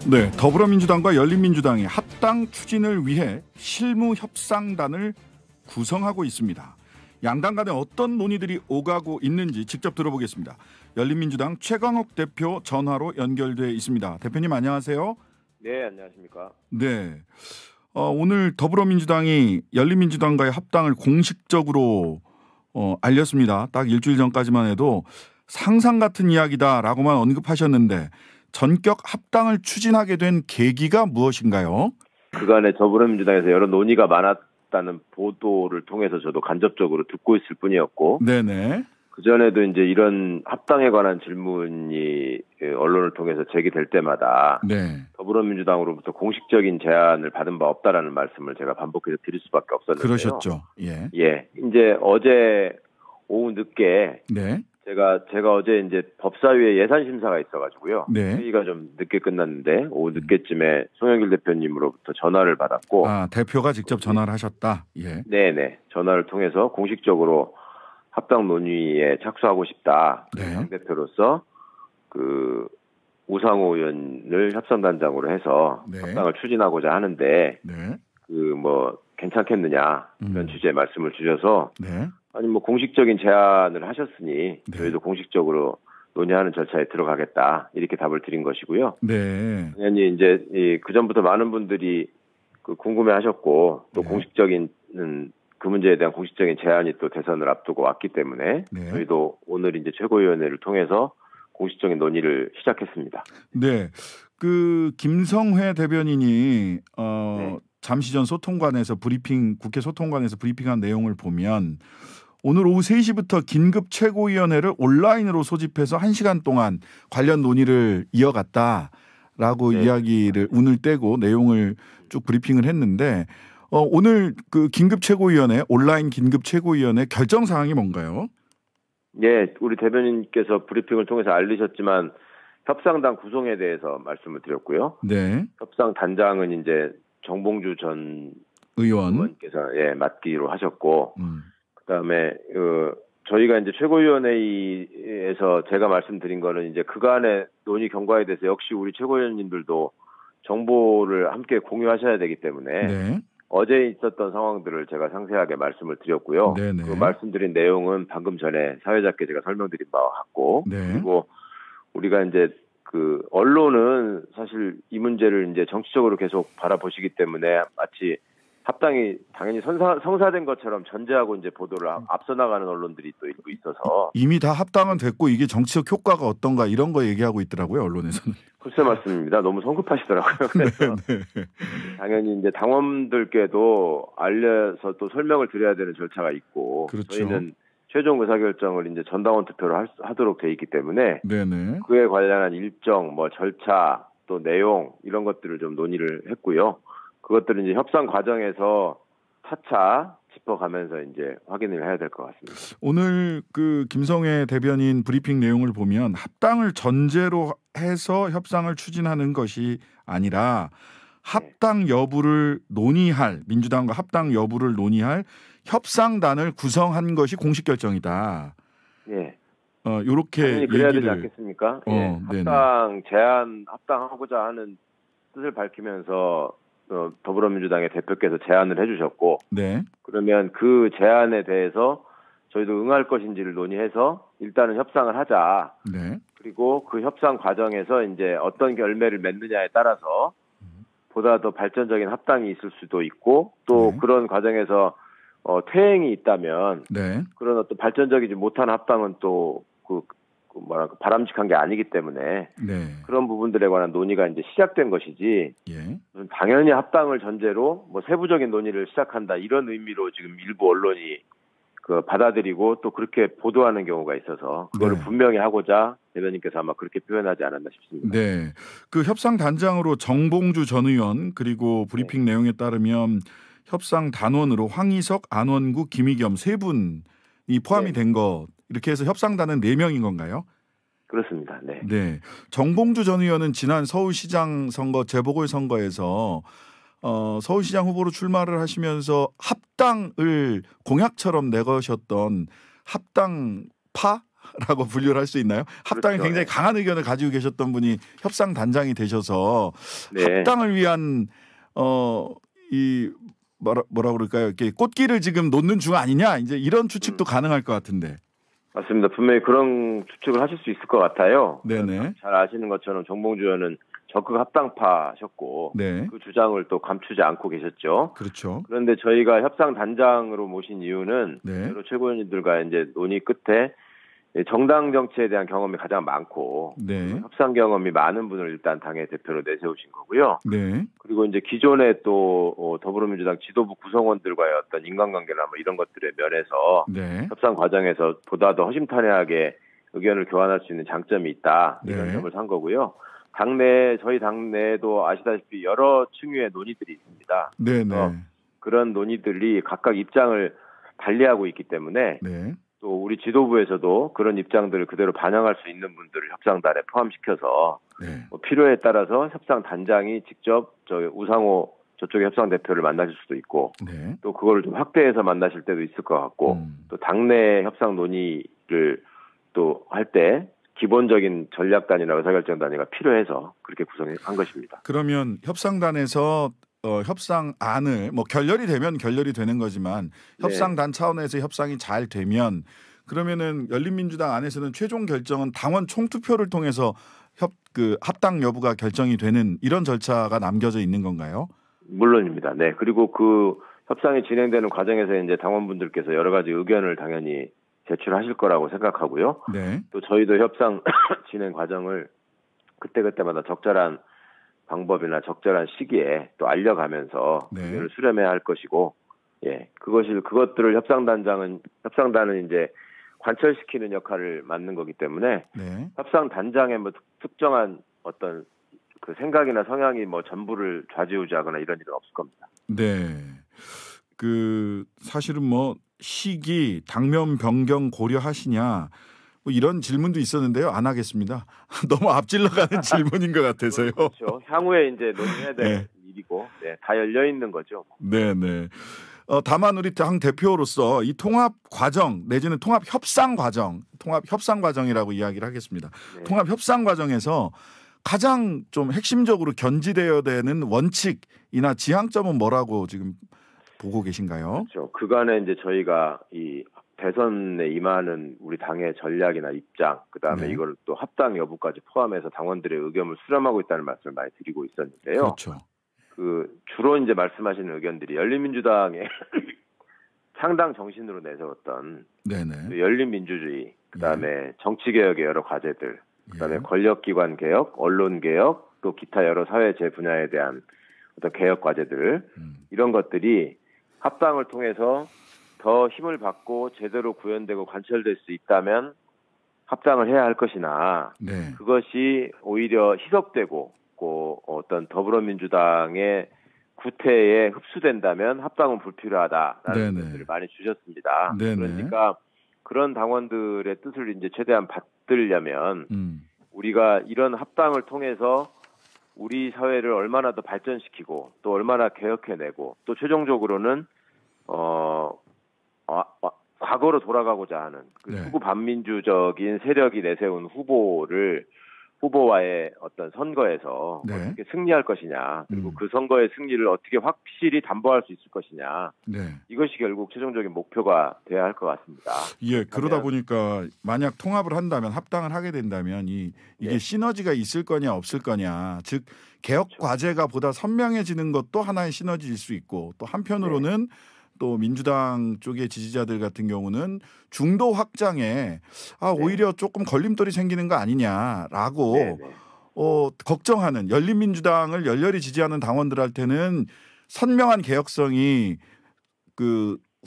네, 더불어민주당과 열린민주당이 합당 추진을 위해 실무협상단을 구성하고 있습니다. 양당 간에 어떤 논의들이 오가고 있는지 직접 들어보겠습니다. 열린민주당 최광욱 대표 전화로 연결돼 있습니다. 대표님 안녕하세요. 네, 안녕하십니까. 네, 오늘 더불어민주당이 열린민주당과의 합당을 공식적으로 알렸습니다. 딱 일주일 전까지만 해도 상상 같은 이야기다라고만 언급하셨는데 전격 합당을 추진하게 된 계기가 무엇인가요? 그간에 더불어민주당에서 여러 논의가 많았다는 보도를 통해서 저도 간접적으로 듣고 있을 뿐이었고, 네네. 그전에도 이제 이런 합당에 관한 질문이 언론을 통해서 제기될 때마다 네. 더불어민주당으로부터 공식적인 제안을 받은 바 없다라는 말씀을 제가 반복해서 드릴 수밖에 없었는데요. 그러셨죠. 예. 예, 이제 어제 오후 늦게 네. 제가 어제 이제 법사위에 예산 심사가 있어가지고요. 네. 회의가 좀 늦게 끝났는데 오후 늦게쯤에 송영길 대표님으로부터 전화를 받았고, 대표가 직접 전화를 하셨다. 예. 네네, 전화를 통해서 공식적으로 합당 논의에 착수하고 싶다. 네. 당 대표로서 그 우상호 의원을 협상단장으로 해서 네. 합당을 추진하고자 하는데 네. 그 뭐 괜찮겠느냐 이런 취지의 말씀을 주셔서. 네. 아니 뭐 공식적인 제안을 하셨으니 네. 저희도 공식적으로 논의하는 절차에 들어가겠다 이렇게 답을 드린 것이고요. 네. 당연히 이제 그 전부터 많은 분들이 그 궁금해하셨고 또 네. 공식적인 그 문제에 대한 공식적인 제안이 또 대선을 앞두고 왔기 때문에 네. 저희도 오늘 이제 최고위원회를 통해서 공식적인 논의를 시작했습니다. 네. 그 김성회 대변인이 네. 잠시 전 국회 소통관에서 브리핑한 내용을 보면 오늘 오후 3시부터 긴급 최고위원회를 온라인으로 소집해서 1시간 동안 관련 논의를 이어갔다라고 네. 이야기를 운을 떼고 내용을 쭉 브리핑을 했는데 오늘 그 긴급 최고위원회 온라인 긴급 최고위원회 결정 사항이 뭔가요? 예, 우리 대변인께서 브리핑을 통해서 알리셨지만 협상단 구성에 대해서 말씀을 드렸고요. 네. 협상단장은 이제 정봉주 전 의원께서 맡기로 하셨고, 그다음에 저희가 이제 최고위원회에서 제가 말씀드린 거는 이제 그간의 논의 경과에 대해서 역시 우리 최고위원님들도 정보를 함께 공유하셔야 되기 때문에 네. 어제 있었던 상황들을 제가 상세하게 말씀을 드렸고요. 네네. 그 말씀드린 내용은 방금 전에 사회자께 제가 설명드린 바와 같고, 네. 그리고 우리가 이제 그 언론은 사실 이 문제를 이제 정치적으로 계속 바라보시기 때문에 마치 합당이 당연히 성사된 것처럼 전제하고 이제 보도를 앞서 나가는 언론들이 또 일부 있어서 이미 다 합당은 됐고 이게 정치적 효과가 어떤가 이런 거 얘기하고 있더라고요, 언론에서는. 글쎄 말씀입니다. 너무 성급하시더라고요. 그래서 네. 당연히 이제 당원들께도 알려서 또 설명을 드려야 되는 절차가 있고, 그렇죠. 저희는 최종 의사결정을 이제 전당원 투표로 하도록 돼 있기 때문에 네네. 그에 관련한 일정, 뭐 절차, 또 내용 이런 것들을 좀 논의를 했고요. 그것들은 이제 협상 과정에서 차차 짚어가면서 이제 확인을 해야 될 것 같습니다. 오늘 그 김성회 대변인 브리핑 내용을 보면 합당을 전제로 해서 협상을 추진하는 것이 아니라 합당 여부를 논의할, 민주당과 합당 여부를 논의할 협상단을 구성한 것이 공식 결정이다. 예. 요렇게 당연히 그래야 되지 얘기를 않겠습니까? 합당하고자 하는 뜻을 밝히면서 더불어민주당의 대표께서 제안을 해주셨고, 네. 그러면 그 제안에 대해서 저희도 응할 것인지를 논의해서 일단은 협상을 하자. 네. 그리고 그 협상 과정에서 이제 어떤 결매를 맺느냐에 따라서 보다 더 발전적인 합당이 있을 수도 있고, 또 네. 그런 과정에서 퇴행이 있다면 네. 그런 어떤 발전적이지 못한 합당은 또 바람직한 게 아니기 때문에 네. 그런 부분들에 관한 논의가 이제 시작된 것이지, 예. 당연히 합당을 전제로 뭐 세부적인 논의를 시작한다 이런 의미로 지금 일부 언론이 받아들이고 또 그렇게 보도하는 경우가 있어서 그거를 네. 분명히 하고자 대변인께서 아마 그렇게 표현하지 않았나 싶습니다. 네. 그 협상 단장으로 정봉주 전 의원 그리고 브리핑 내용에 따르면 협상 단원으로 황희석, 안원구, 김의겸 세 분이 포함이 된 것, 이렇게 해서 협상단은 4명인 건가요? 그렇습니다. 네. 네. 정봉주 전 의원은 지난 서울시장 선거 재보궐선거에서 서울시장 후보로 출마를 하시면서 합당을 공약처럼 내거셨던 합당파 라고 분류를 할 수 있나요? 합당에 그렇죠. 굉장히 강한 의견을 가지고 계셨던 분이 협상단장이 되셔서 네. 합당을 위한 이 뭐라 그럴까요? 이렇게 꽃길을 지금 놓는 중 아니냐? 이제 이런 추측도 가능할 것 같은데. 맞습니다. 분명히 그런 추측을 하실 수 있을 것 같아요. 네네. 잘 아시는 것처럼 정봉주 의원은 적극 합당파셨고 네. 그 주장을 또 감추지 않고 계셨죠. 그렇죠. 그런데 저희가 협상단장으로 모신 이유는 네. 여러 최고위원들과 이제 논의 끝에 정당 정치에 대한 경험이 가장 많고 네. 협상 경험이 많은 분을 일단 당의 대표로 내세우신 거고요. 네. 그리고 이제 기존에 또 더불어민주당 지도부 구성원들과의 어떤 인간관계나 뭐 이런 것들의 면에서 네. 협상 과정에서 보다 더 허심탄회하게 의견을 교환할 수 있는 장점이 있다. 이런 네. 점을 산 거고요. 저희 당내에도 아시다시피 여러 층위의 논의들이 있습니다. 네네. 그런 논의들이 각각 입장을 달리하고 있기 때문에 네. 또 우리 지도부에서도 그런 입장들을 그대로 반영할 수 있는 분들을 협상단에 포함시켜서 네. 필요에 따라서 협상단장이 직접 우상호 저쪽의 협상 대표를 만나실 수도 있고 네. 또 그걸 좀 확대해서 만나실 때도 있을 것 같고 또 당내 협상 논의를 또 할 때 기본적인 전략단이나 의사결정단위가 필요해서 그렇게 구성한 것입니다. 그러면 협상단에서 협상안을 뭐 결렬이 되면 결렬이 되는 거지만 협상단 차원에서 협상이 잘 되면 그러면은 열린민주당 안에서는 최종 결정은 당원 총투표를 통해서 합당 여부가 결정이 되는 이런 절차가 남겨져 있는 건가요? 물론입니다. 네. 그리고 그 협상이 진행되는 과정에서 이제 당원분들께서 여러 가지 의견을 당연히 제출하실 거라고 생각하고요. 네. 또 저희도 협상 진행 과정을 그때그때마다 적절한 방법이나 적절한 시기에 또 알려가면서 의견을 수렴해야 할 것이고, 그것들을 협상단은 이제 관철시키는 역할을 맡는 거기 때문에 협상단장의 뭐 특정한 어떤 그 생각이나 성향이 뭐 전부를 좌지우지하거나 이런 일은 없을 겁니다. 네. 사실은 뭐 시기, 당면 변경 고려하시냐 뭐 이런 질문도 있었는데요. 안 하겠습니다. 너무 앞질러 가는 질문인 것 같아서요. 그렇죠. 향후에 이제 논의해야 될 일이고, 다 열려 있는 거죠. 네네. 다만 우리 당 대표로서 이 통합 과정 내지는 통합 협상 과정이라고 이야기를 하겠습니다. 통합 협상 과정에서 가장 좀 핵심적으로 견지되어야 되는 원칙이나 지향점은 뭐라고 지금 보고 계신가요? 그렇죠. 그간에 이제 저희가 이 대선에 임하는 우리 당의 전략이나 입장, 그다음에 이걸 또 합당 여부까지 포함해서 당원들의 의견을 수렴하고 있다는 말씀을 많이 드리고 있었는데요. 그렇죠. 주로 이제 말씀하시는 의견들이 열린민주당의 창당 정신으로 내세웠던 열린민주주의, 그다음에 정치개혁의 여러 과제들, 그다음에 권력기관 개혁, 언론 개혁, 또 기타 여러 사회제 분야에 대한 어떤 개혁 과제들 이런 것들이 합당을 통해서 더 힘을 받고 제대로 구현되고 관철될 수 있다면 합당을 해야 할 것이나 그것이 오히려 희석되고 어떤 더불어민주당의 구태에 흡수된다면 합당은 불필요하다라는 의견들을 많이 주셨습니다. 그러니까 그런 당원들의 뜻을 이제 최대한 받들려면 우리가 이런 합당을 통해서 우리 사회를 얼마나 더 발전시키고 또 얼마나 개혁해내고 또 최종적으로는 과거로 돌아가고자 하는 후보 반민주적인 세력이 내세운 후보와의 어떤 선거에서 어떻게 승리할 것이냐, 그리고 그 선거의 승리를 어떻게 확실히 담보할 수 있을 것이냐, 이것이 결국 최종적인 목표가 돼야 할 것 같습니다. 그러다 보니까 만약 통합을 한다면, 합당을 하게 된다면 이게 시너지가 있을 거냐 없을 거냐, 즉 개혁 과제가 보다 선명해지는 것도 하나의 시너지일 수 있고, 또 한편으로는 또 민주당 쪽의 지지자들 같은 경우는 중도 확장에 오히려 조금 걸림돌이 생기는 거 아니냐라고 걱정하는, 열린민주당을 열렬히 지지하는 당원들한테는 선명한 개혁성이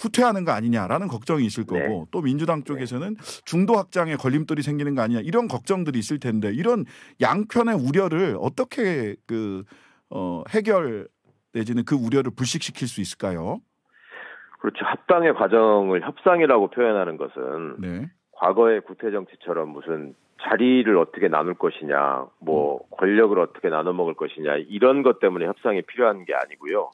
후퇴하는 거 아니냐라는 걱정이 있을 거고, 또 민주당 쪽에서는 중도 확장에 걸림돌이 생기는 거 아니냐 이런 걱정들이 있을 텐데, 이런 양편의 우려를 어떻게 해결 내지는 그 우려를 불식시킬 수 있을까요? 그렇죠. 합당의 과정을 협상이라고 표현하는 것은 과거의 구태 정치처럼 무슨 자리를 어떻게 나눌 것이냐, 뭐 권력을 어떻게 나눠 먹을 것이냐, 이런 것 때문에 협상이 필요한 게 아니고요.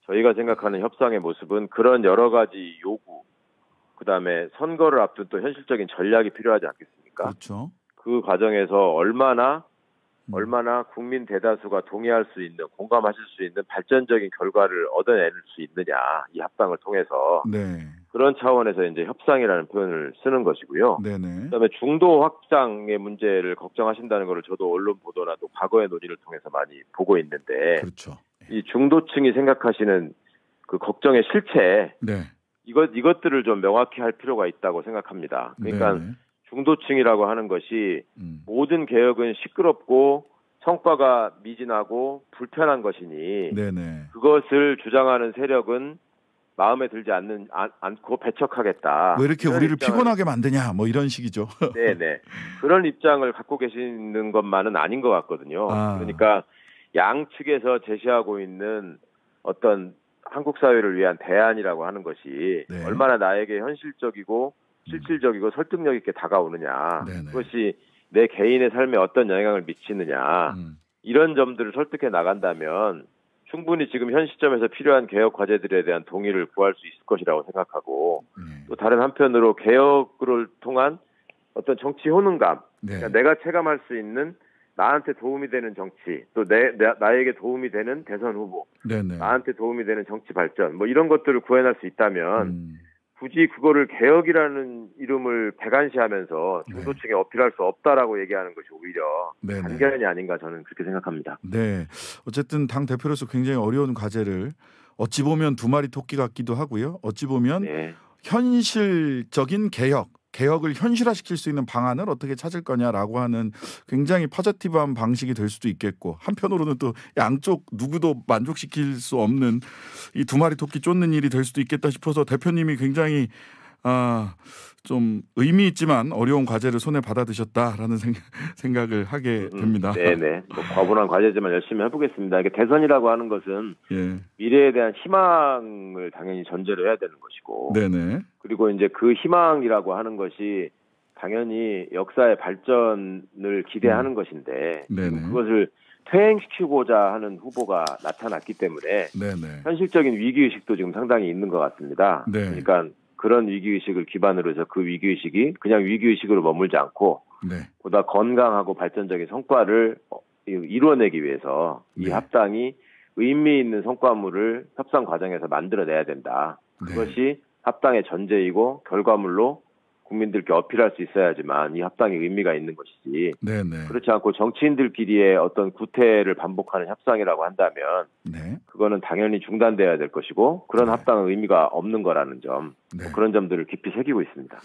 저희가 생각하는 협상의 모습은 그런 여러 가지 요구, 그다음에 선거를 앞둔 또 현실적인 전략이 필요하지 않겠습니까? 그렇죠. 그 과정에서 얼마나 국민 대다수가 동의할 수 있는, 공감하실 수 있는 발전적인 결과를 얻어낼 수 있느냐, 이 합당을 통해서. 네. 그런 차원에서 이제 협상이라는 표현을 쓰는 것이고요. 네네. 그다음에 중도 확장의 문제를 걱정하신다는 것을 저도 언론 보도나 또 과거의 논의를 통해서 많이 보고 있는데, 그렇죠. 이 중도층이 생각하시는 그 걱정의 실체, 네. 이것들을 좀 명확히 할 필요가 있다고 생각합니다. 그러니까 네네. 중도층이라고 하는 것이 모든 개혁은 시끄럽고 성과가 미진하고 불편한 것이니, 네네. 그것을 주장하는 세력은 마음에 들지 않고 배척하겠다. 왜 이렇게 우리를 피곤하게 만드냐, 뭐 이런 식이죠. 네네. 그런 입장을 갖고 계시는 것만은 아닌 것 같거든요. 그러니까 양측에서 제시하고 있는 어떤 한국 사회를 위한 대안이라고 하는 것이 네. 얼마나 나에게 현실적이고 실질적이고 설득력 있게 다가오느냐, 네네. 그것이 내 개인의 삶에 어떤 영향을 미치느냐, 이런 점들을 설득해 나간다면 충분히 지금 현 시점에서 필요한 개혁 과제들에 대한 동의를 구할 수 있을 것이라고 생각하고, 또 다른 한편으로 개혁을 통한 어떤 정치 효능감, 네. 그러니까 내가 체감할 수 있는 나한테 도움이 되는 정치, 또 나에게 도움이 되는 대선 후보, 네네. 나한테 도움이 되는 정치 발전, 뭐 이런 것들을 구해낼 수 있다면 굳이 그거를 개혁이라는 이름을 배관시하면서 중도층에 어필할 수 없다라고 얘기하는 것이 오히려 간견이 아닌가, 저는 그렇게 생각합니다. 네, 어쨌든 당 대표로서 굉장히 어려운 과제를 어찌 보면 두 마리 토끼 같기도 하고요. 어찌 보면 현실적인 개혁을 현실화시킬 수 있는 방안을 어떻게 찾을 거냐라고 하는 굉장히 포지티브한 방식이 될 수도 있겠고, 한편으로는 또 양쪽 누구도 만족시킬 수 없는 이 두 마리 토끼 쫓는 일이 될 수도 있겠다 싶어서 대표님이 굉장히 좀 의미 있지만 어려운 과제를 손에 받아드셨다라는 생각을 하게 됩니다. 네네. 뭐 과분한 과제지만 열심히 해보겠습니다. 이게 대선이라고 하는 것은 미래에 대한 희망을 당연히 전제로 해야 되는 것이고, 네네. 그리고 이제 그 희망이라고 하는 것이 당연히 역사의 발전을 기대하는 것인데, 그것을 퇴행시키고자 하는 후보가 나타났기 때문에 현실적인 위기의식도 지금 상당히 있는 것 같습니다. 그러니까 그런 위기의식을 기반으로 해서 그 위기의식이 그냥 위기의식으로 머물지 않고 보다 건강하고 발전적인 성과를 이루어내기 위해서 이 합당이 의미 있는 성과물을 협상 과정에서 만들어내야 된다. 그것이 합당의 전제이고 결과물로 국민들께 어필할 수 있어야지만 이 합당이 의미가 있는 것이지, 그렇지 않고 정치인들끼리의 어떤 구태를 반복하는 협상이라고 한다면 그거는 당연히 중단돼야 될 것이고, 그런 합당은 의미가 없는 거라는 점, 그런 점들을 깊이 새기고 있습니다.